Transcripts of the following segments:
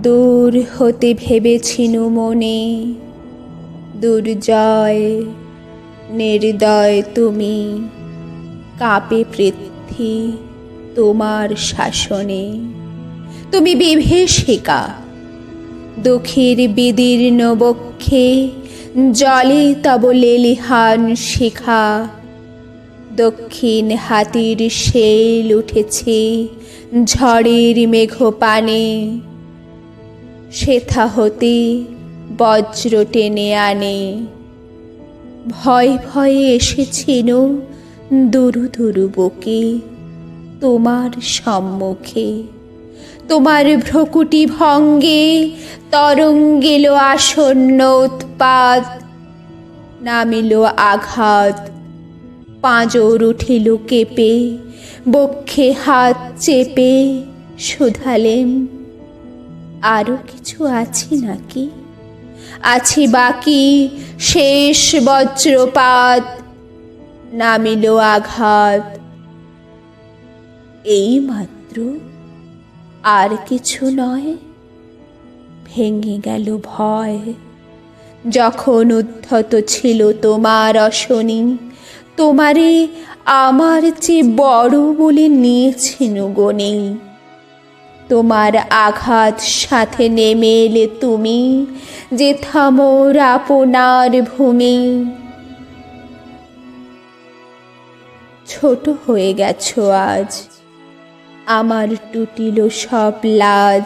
দূর হতে ভেবেছিনু মনে, দুর্জয় নির্দয় তুমি, কাঁপে পৃথ্বী তোমার শাসনে। তুমি বিভীষিকা, দুঃখীর বিদীর্ণ বক্ষে জলে তব লেলিহান শিখা। দক্ষিণ হাতির শেল উঠেছে ঝড়ের মেঘপানে, সেথা হতে বজ্র টেনে আনে। ভয়ে ভয়ে এসেছিল দুরু দুরু বুকে তোমার সম্মুখে। তোমার ভ্রকুটি ভঙ্গে তরঙ্গিল আসন্ন উৎপাত, নামিল আঘাত। পাঁজর উঠিল কেঁপে, বক্ষে হাত চেপে শুধালেম, আরো কিছু আছে নাকি? আছি বাকি শেষ বজ্রপাত, নামিল আঘাত। এই মাত্র, আর কিছু নয়। ভেঙে গেল ভয়, যখন উদ্ধত ছিল তোমার অশনি। তোমারে আমার চেয়ে বড় বলে নিয়েছিনু গণে। তোমার আঘাত সাথে নেমে এলে তুমি, যে থামোর আপনার ভূমি। ছোট হয়ে গেছো আজ, আমার টুটিল সব লাজ।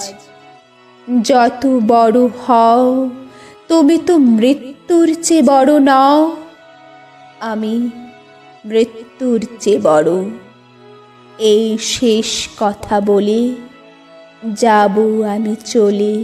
যত বড় হও, তুমি তো মৃত্যুর চেয়ে বড় নও। আমি মৃত্যুর চেয়ে বড়। এই শেষ কথা বলে যাব আমি চলে।